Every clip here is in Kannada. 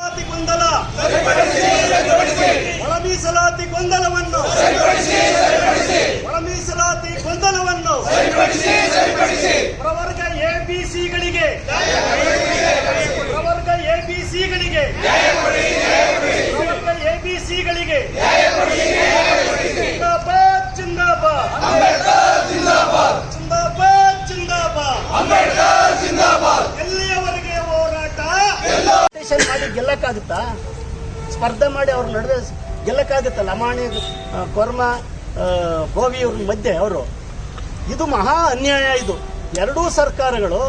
ಗೊಂದಲ ಒಳ ಮೀಸಲಾತಿ ಗೊಂದಲವನ್ನು ಪ್ರವರ್ಗ ಎಬಿಸಿಗಳಿಗೆ ಎಲ್ಲಿಯವರೆಗೆ ಹೋರಾಟ ಮಾಡಿ ಗೆಲ್ಲಕ್ಕಾಗುತ್ತಾ? ಸ್ಪರ್ಧೆ ಮಾಡಿ ಅವ್ರ ನಡುವೆ ಗೆಲ್ಲಕ್ಕಾಗುತ್ತಾ? ಲಮಾಣಿ ಕೊರ್ಮ ಗೋವಿ ಅವ್ರ ಮಧ್ಯೆ ಅವರು ಇದು ಮಹಾ ಅನ್ಯಾಯ. ಇದು ಎರಡೂ ಸರ್ಕಾರಗಳು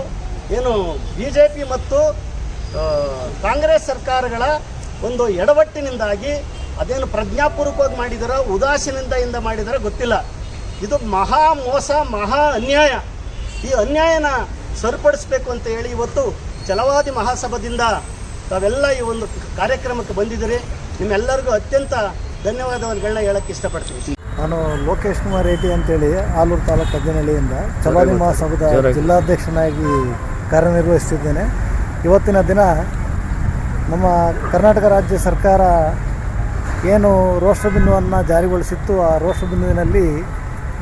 ಏನು ಬಿಜೆಪಿ ಮತ್ತು ಕಾಂಗ್ರೆಸ್ ಸರ್ಕಾರಗಳ ಒಂದು ಎಡವಟ್ಟಿನಿಂದಾಗಿ ಅದೇನು ಪ್ರಜ್ಞಾಪೂರ್ವಕವಾಗಿ ಮಾಡಿದಾರೋ ಉದಾಸೀನತೆಯಿಂದ ಮಾಡಿದಾರೋ ಗೊತ್ತಿಲ್ಲ. ಇದು ಮಹಾ ಮೋಸ, ಮಹಾ ಅನ್ಯಾಯ. ಈ ಅನ್ಯಾಯನ ಸರಿಪಡಿಸಬೇಕು ಅಂತ ಹೇಳಿ ಇವತ್ತು ಛಲವಾದಿ ಮಹಾಸಭಾದಿಂದ ತಾವೆಲ್ಲ ಈ ಒಂದು ಕಾರ್ಯಕ್ರಮಕ್ಕೆ ಬಂದಿದ್ದೀರಿ. ನಿಮ್ಮೆಲ್ಲರಿಗೂ ಅತ್ಯಂತ ಧನ್ಯವಾದಗಳನ್ನ ಹೇಳಕ್ಕೆ ಇಷ್ಟಪಡ್ತೀನಿ. ನಾನು ಲೋಕೇಶ್ ಕುಮಾರ್ ರೆಡ್ಡಿ ಅಂತೇಳಿ ಆಲೂರು ತಾಲೂಕು ಅಜ್ಜನಹಳ್ಳಿಯಿಂದ ಛಲವಾದಿ ಮಹಾಸಭಾದ ಜಿಲ್ಲಾಧ್ಯಕ್ಷನಾಗಿ ಕಾರ್ಯನಿರ್ವಹಿಸ್ತಿದ್ದೇನೆ. ಇವತ್ತಿನ ದಿನ ನಮ್ಮ ಕರ್ನಾಟಕ ರಾಜ್ಯ ಸರ್ಕಾರ ಏನು ರೋಸ್ಟರ್ ಬಿಂದುವನ್ನು ಜಾರಿಗೊಳಿಸಿತ್ತು, ಆ ರೋಸ್ಟರ್ ಬಿಂದುವಿನಲ್ಲಿ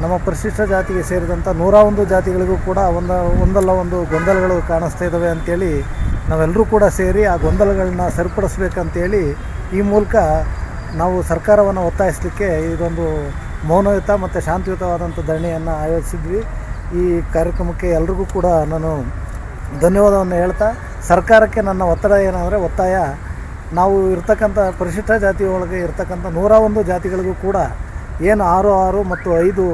ನಮ್ಮ ಪರಿಶಿಷ್ಟ ಜಾತಿಗೆ ಸೇರಿದಂಥ 101 ಜಾತಿಗಳಿಗೂ ಕೂಡ ಒಂದಲ್ಲ ಒಂದು ಗೊಂದಲಗಳು ಕಾಣಿಸ್ತಾ ಇದ್ದಾವೆ ಅಂಥೇಳಿ ನಾವೆಲ್ಲರೂ ಕೂಡ ಸೇರಿ ಆ ಗೊಂದಲಗಳನ್ನ ಸರಿಪಡಿಸ್ಬೇಕಂತೇಳಿ ಈ ಮೂಲಕ ನಾವು ಸರ್ಕಾರವನ್ನು ಒತ್ತಾಯಿಸಲಿಕ್ಕೆ ಇದೊಂದು ಮೌನಯುತ ಮತ್ತು ಶಾಂತಿಯುತವಾದಂಥ ಧರಣಿಯನ್ನು ಆಯೋಜಿಸಿದ್ವಿ. ಈ ಕಾರ್ಯಕ್ರಮಕ್ಕೆ ಎಲ್ರಿಗೂ ಕೂಡ ನಾನು ಧನ್ಯವಾದವನ್ನು ಹೇಳ್ತಾ, ಸರ್ಕಾರಕ್ಕೆ ನನ್ನ ಒತ್ತಾಯ ನಾವು ಇರ್ತಕ್ಕಂಥ ಪರಿಶಿಷ್ಟ ಜಾತಿ ಒಳಗೆ ಇರ್ತಕ್ಕಂಥ 101 ಜಾತಿಗಳಿಗೂ ಕೂಡ ಏನು 6 ಮತ್ತು 5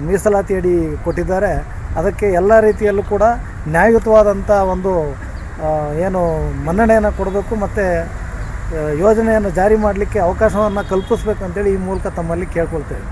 ಮೀಸಲಾತಿ ಅಡಿ ಕೊಟ್ಟಿದ್ದಾರೆ, ಅದಕ್ಕೆ ಎಲ್ಲ ರೀತಿಯಲ್ಲೂ ಕೂಡ ನ್ಯಾಯಯುತವಾದಂಥ ಒಂದು ಏನು ಮನ್ನಣೆಯನ್ನು ಕೊಡಬೇಕು ಮತ್ತು ಯೋಜನೆಯನ್ನು ಜಾರಿ ಮಾಡಲಿಕ್ಕೆ ಅವಕಾಶವನ್ನು ಕಲ್ಪಿಸಬೇಕಂತೇಳಿ ಈ ಮೂಲಕ ತಮ್ಮಲ್ಲಿ ಕೇಳ್ಕೊಳ್ತೇವೆ.